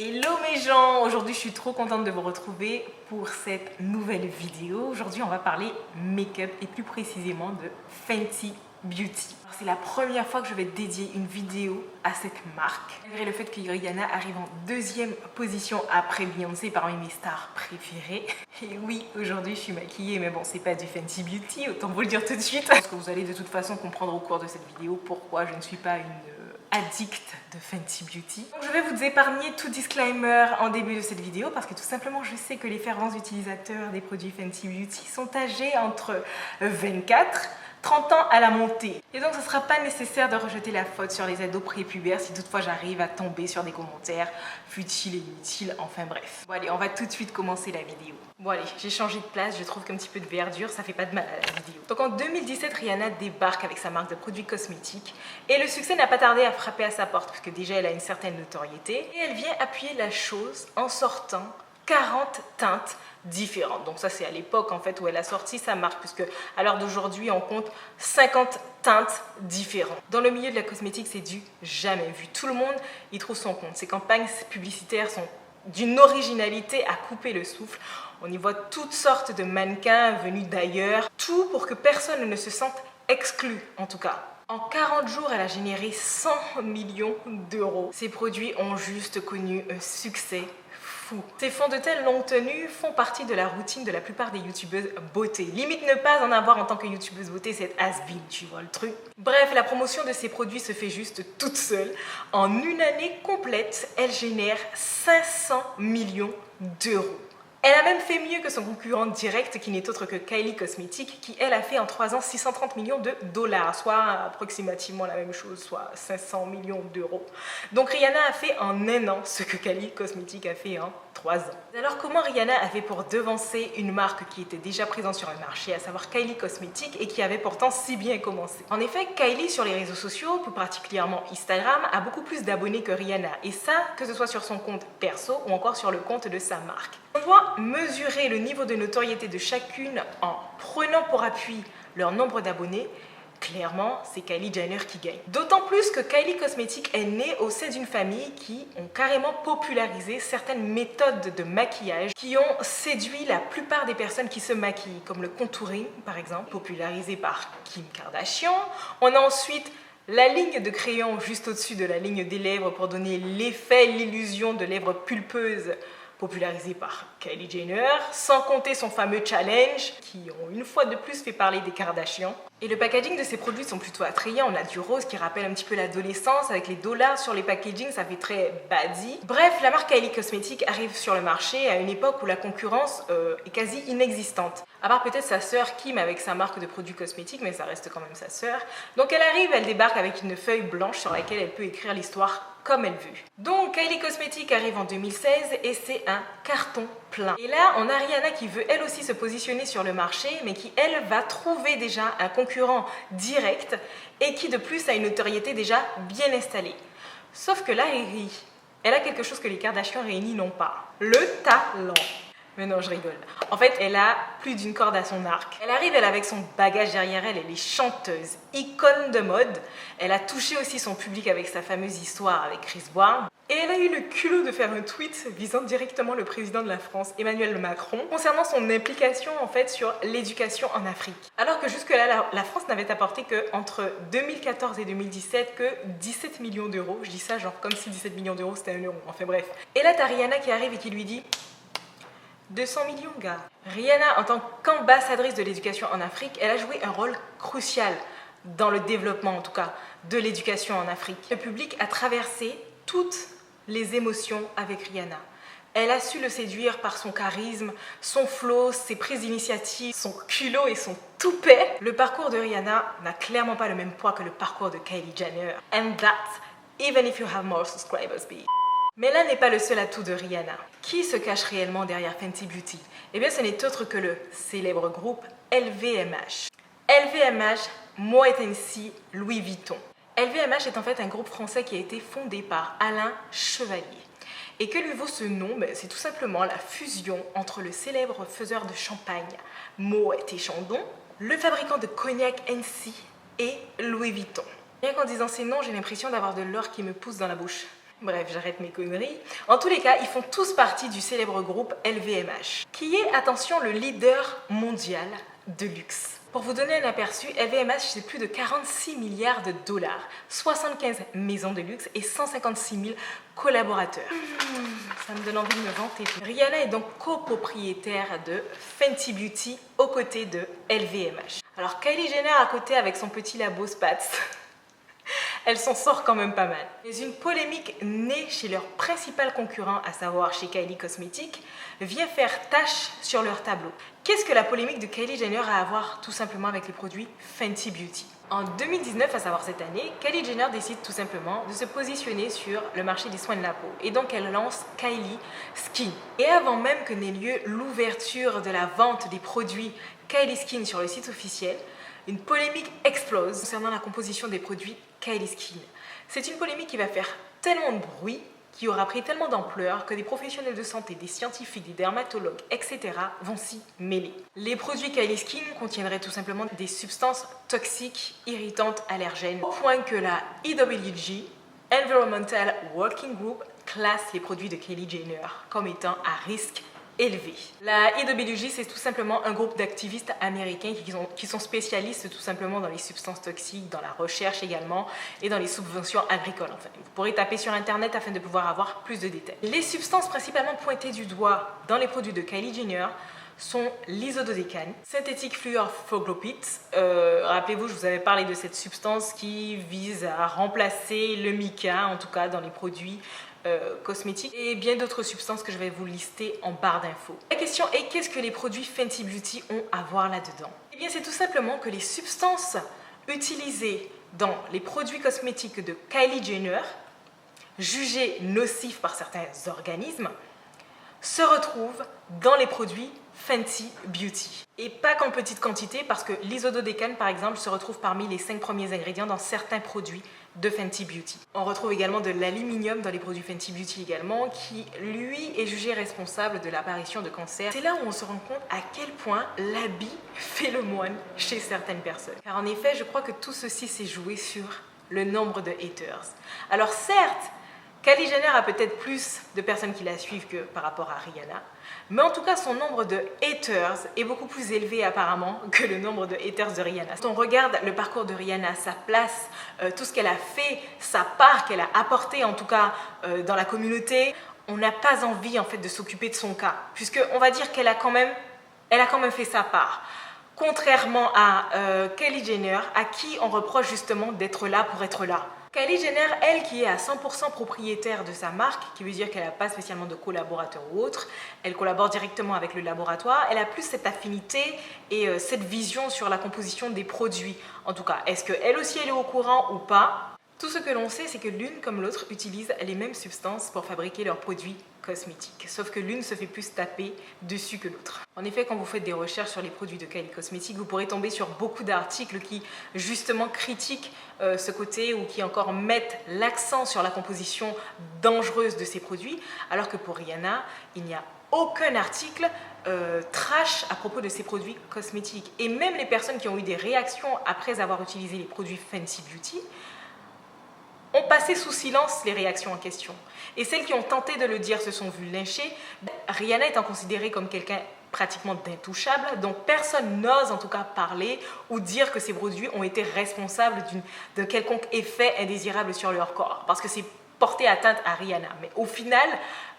Hello mes gens, aujourd'hui je suis trop contente de vous retrouver pour cette nouvelle vidéo. Aujourd'hui on va parler make-up et plus précisément de Fenty Beauty. C'est la première fois que je vais dédier une vidéo à cette marque. Malgré le fait que Rihanna arrive en deuxième position après Beyoncé parmi mes stars préférées. Et oui, aujourd'hui je suis maquillée, mais bon, c'est pas du Fenty Beauty, autant vous le dire tout de suite. Parce que vous allez de toute façon comprendre au cours de cette vidéo pourquoi je ne suis pas une addict de Fenty Beauty. Donc je vais vous épargner tout disclaimer en début de cette vidéo parce que tout simplement je sais que les fervents utilisateurs des produits Fenty Beauty sont âgés entre 24 30 ans à la montée. Et donc ce ne sera pas nécessaire de rejeter la faute sur les ados prépubères si toutefois j'arrive à tomber sur des commentaires futiles et inutiles, enfin bref. Bon allez, on va tout de suite commencer la vidéo. Bon allez, j'ai changé de place, je trouve qu'un petit peu de verdure, ça fait pas de mal à la vidéo. Donc en 2017, Rihanna débarque avec sa marque de produits cosmétiques et le succès n'a pas tardé à frapper à sa porte puisque déjà elle a une certaine notoriété et elle vient appuyer la chose en sortant 40 teintes différentes. Donc ça c'est à l'époque en fait où elle a sorti sa marque puisque à l'heure d'aujourd'hui on compte 50 teintes différentes. Dans le milieu de la cosmétique c'est du jamais vu. Tout le monde y trouve son compte. Ces campagnes publicitaires sont d'une originalité à couper le souffle. On y voit toutes sortes de mannequins venus d'ailleurs. Tout pour que personne ne se sente exclu en tout cas. En 40 jours, elle a généré 100 millions d'euros. Ces produits ont juste connu un succès fou. Ces fonds de teint longue tenue font partie de la routine de la plupart des youtubeuses beauté. Limite ne pas en avoir en tant que youtubeuse beauté, c'est has-been, tu vois le truc. Bref, la promotion de ces produits se fait juste toute seule. En une année complète, elle génère 500 millions d'euros. Elle a même fait mieux que son concurrent direct qui n'est autre que Kylie Cosmetics qui elle a fait en 3 ans 630 millions de dollars, soit approximativement la même chose, soit 500 millions d'euros. Donc Rihanna a fait en un an ce que Kylie Cosmetics a fait en 3 ans. Alors comment Rihanna a fait pour devancer une marque qui était déjà présente sur le marché, à savoir Kylie Cosmetics et qui avait pourtant si bien commencé? En effet, Kylie sur les réseaux sociaux, plus particulièrement Instagram, a beaucoup plus d'abonnés que Rihanna et ça, que ce soit sur son compte perso ou encore sur le compte de sa marque. On doit mesurer le niveau de notoriété de chacune en prenant pour appui leur nombre d'abonnés. Clairement, c'est Kylie Jenner qui gagne. D'autant plus que Kylie Cosmetics est née au sein d'une famille qui ont carrément popularisé certaines méthodes de maquillage qui ont séduit la plupart des personnes qui se maquillent, comme le contouring par exemple, popularisé par Kim Kardashian. On a ensuite la ligne de crayon juste au-dessus de la ligne des lèvres pour donner l'effet, l'illusion de lèvres pulpeuses, popularisé par Kylie Jenner, sans compter son fameux challenge qui ont une fois de plus fait parler des Kardashians. Et le packaging de ces produits sont plutôt attrayants. On a du rose qui rappelle un petit peu l'adolescence avec les dollars sur les packagings, ça fait très baddie. Bref, la marque Kylie Cosmetics arrive sur le marché à une époque où la concurrence est quasi inexistante. À part peut-être sa sœur Kim avec sa marque de produits cosmétiques, mais ça reste quand même sa sœur. Donc elle arrive, elle débarque avec une feuille blanche sur laquelle elle peut écrire l'histoire comme elle veut. Donc Kylie Cosmetics arrive en 2016 et c'est un carton plein. Et là, on a Rihanna qui veut elle aussi se positionner sur le marché, mais qui elle va trouver déjà un concurrent direct et qui de plus a une notoriété déjà bien installée. Sauf que là, elle a quelque chose que les Kardashians réunis n'ont pas. Le talent. Mais non, je rigole. En fait, elle a plus d'une corde à son arc. Elle arrive, elle avec son bagage derrière elle, elle est chanteuse, icône de mode. Elle a touché aussi son public avec sa fameuse histoire avec Chris Brown. Et elle a eu le culot de faire un tweet visant directement le président de la France, Emmanuel Macron, concernant son implication en fait sur l'éducation en Afrique. Alors que jusque-là, la France n'avait apporté qu'entre 2014 et 2017 que 17 millions d'euros. Je dis ça genre comme si 17 millions d'euros c'était 1 euro. Enfin bref. Et là, t'as Rihanna qui arrive et qui lui dit 200 millions, gars. Rihanna, en tant qu'ambassadrice de l'éducation en Afrique, elle a joué un rôle crucial dans le développement, en tout cas, de l'éducation en Afrique. Le public a traversé toutes les émotions avec Rihanna. Elle a su le séduire par son charisme, son flow, ses prises d'initiative, son culot et son toupet. Le parcours de Rihanna n'a clairement pas le même poids que le parcours de Kylie Jenner. And that's even if you have more subscribers, bitch. Mais là n'est pas le seul atout de Rihanna. Qui se cache réellement derrière Fenty Beauty? Eh bien ce n'est autre que le célèbre groupe LVMH. LVMH, Moet Hennessy, Louis Vuitton. LVMH est en fait un groupe français qui a été fondé par Alain Chevalier. Et que lui vaut ce nom? C'est tout simplement la fusion entre le célèbre faiseur de champagne Moet et Chandon, le fabricant de cognac Hennessy et Louis Vuitton. Rien qu'en disant ces noms, j'ai l'impression d'avoir de l'or qui me pousse dans la bouche. Bref, j'arrête mes conneries. En tous les cas, ils font tous partie du célèbre groupe LVMH, qui est, attention, le leader mondial de luxe. Pour vous donner un aperçu, LVMH c'est plus de 46 milliards de dollars, 75 maisons de luxe et 156 000 collaborateurs. Ça me donne envie de me vanter. Rihanna est donc copropriétaire de Fenty Beauty aux côtés de LVMH. Alors Kylie Jenner à côté avec son petit labo Spatz, elle s'en sort quand même pas mal. Mais une polémique née chez leur principal concurrent, à savoir chez Kylie Cosmetics, vient faire tache sur leur tableau. Qu'est-ce que la polémique de Kylie Jenner a à voir tout simplement avec les produits Fenty Beauty? En 2019, à savoir cette année, Kylie Jenner décide tout simplement de se positionner sur le marché des soins de la peau. Et donc elle lance Kylie Skin. Et avant même que n'ait lieu l'ouverture de la vente des produits Kylie Skin sur le site officiel, une polémique explose concernant la composition des produits Kylie Skin. C'est une polémique qui va faire tellement de bruit, qui aura pris tellement d'ampleur que des professionnels de santé, des scientifiques, des dermatologues, etc. vont s'y mêler. Les produits Kylie Skin contiendraient tout simplement des substances toxiques, irritantes, allergènes, au point que la EWG, Environmental Working Group, classe les produits de Kylie Jenner comme étant à risque élevé. La EWG, c'est tout simplement un groupe d'activistes américains qui sont spécialistes tout simplement dans les substances toxiques, dans la recherche également et dans les subventions agricoles. Enfin, vous pourrez taper sur internet afin de pouvoir avoir plus de détails. Les substances principalement pointées du doigt dans les produits de Kylie Jenner sont l'isododécane, synthétique fluorphosphoglopite. Rappelez-vous, je vous avais parlé de cette substance qui vise à remplacer le mica, en tout cas dans les produits cosmétiques, et bien d'autres substances que je vais vous lister en barre d'infos. La question est, qu'est-ce que les produits Fenty Beauty ont à voir là-dedans? Eh bien, c'est tout simplement que les substances utilisées dans les produits cosmétiques de Kylie Jenner, jugées nocifs par certains organismes, se retrouvent dans les produits Fenty Beauty. Et pas qu'en petite quantité, parce que l'isododécane, par exemple, se retrouve parmi les 5 premiers ingrédients dans certains produits de Fenty Beauty. On retrouve également de l'aluminium dans les produits Fenty Beauty également, qui, lui, est jugé responsable de l'apparition de cancers. C'est là où on se rend compte à quel point l'habit fait le moine chez certaines personnes. Car en effet, je crois que tout ceci s'est joué sur le nombre de haters. Alors certes, Kylie Jenner a peut-être plus de personnes qui la suivent que par rapport à Rihanna, mais en tout cas son nombre de haters est beaucoup plus élevé apparemment que le nombre de haters de Rihanna. Quand on regarde le parcours de Rihanna, sa place, tout ce qu'elle a fait, sa part qu'elle a apportée en tout cas dans la communauté, on n'a pas envie en fait de s'occuper de son cas, puisque on va dire qu'elle a quand même fait sa part. Contrairement à Kylie Jenner, à qui on reproche justement d'être là pour être là. Kylie Jenner, elle qui est à 100% propriétaire de sa marque, qui veut dire qu'elle n'a pas spécialement de collaborateurs ou autre, elle collabore directement avec le laboratoire, elle a plus cette affinité et cette vision sur la composition des produits. En tout cas, est-ce qu'elle aussi elle est au courant ou pas? Tout ce que l'on sait, c'est que l'une comme l'autre utilisent les mêmes substances pour fabriquer leurs produits cosmétiques. Sauf que l'une se fait plus taper dessus que l'autre. En effet, quand vous faites des recherches sur les produits de Kylie Cosmetics, vous pourrez tomber sur beaucoup d'articles qui justement critiquent ce côté ou qui encore mettent l'accent sur la composition dangereuse de ces produits, alors que pour Rihanna, il n'y a aucun article trash à propos de ces produits cosmétiques. Et même les personnes qui ont eu des réactions après avoir utilisé les produits Fenty Beauty ont passé sous silence les réactions en question. Et celles qui ont tenté de le dire se sont vues lyncher. Rihanna étant considérée comme quelqu'un pratiquement d'intouchable, donc personne n'ose en tout cas parler ou dire que ces produits ont été responsables d'un quelconque effet indésirable sur leur corps, parce que c'est porter atteinte à Rihanna. Mais au final,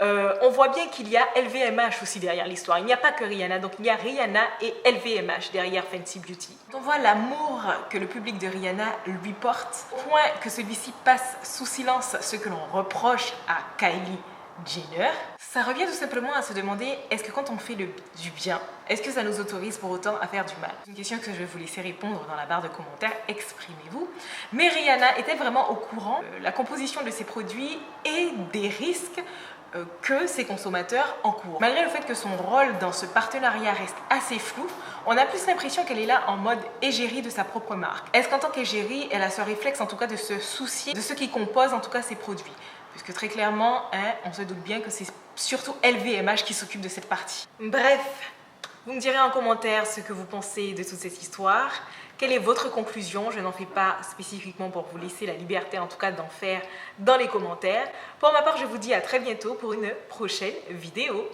on voit bien qu'il y a LVMH aussi derrière l'histoire. Il n'y a pas que Rihanna, donc il y a Rihanna et LVMH derrière Fenty Beauty. On voit l'amour que le public de Rihanna lui porte, au point que celui-ci passe sous silence ce que l'on reproche à Kylie Jenner. Ça revient tout simplement à se demander, est-ce que quand on fait du bien, est-ce que ça nous autorise pour autant à faire du mal? C'est une question que je vais vous laisser répondre dans la barre de commentaires, exprimez-vous. Mais Rihanna est-elle vraiment au courant de la composition de ses produits et des risques que ses consommateurs encourent? Malgré le fait que son rôle dans ce partenariat reste assez flou, on a plus l'impression qu'elle est là en mode égérie de sa propre marque. Est-ce qu'en tant qu'égérie, elle a ce réflexe en tout cas de se soucier de ce qui compose en tout cas ses produits? Puisque très clairement, on se doute bien que c'est surtout LVMH qui s'occupe de cette partie. Bref, Vous me direz en commentaire ce que vous pensez de toute cette histoire. Quelle est votre conclusion? Je n'en fais pas spécifiquement pour vous laisser la liberté en tout cas d'en faire dans les commentaires. Pour ma part, je vous dis à très bientôt pour une prochaine vidéo.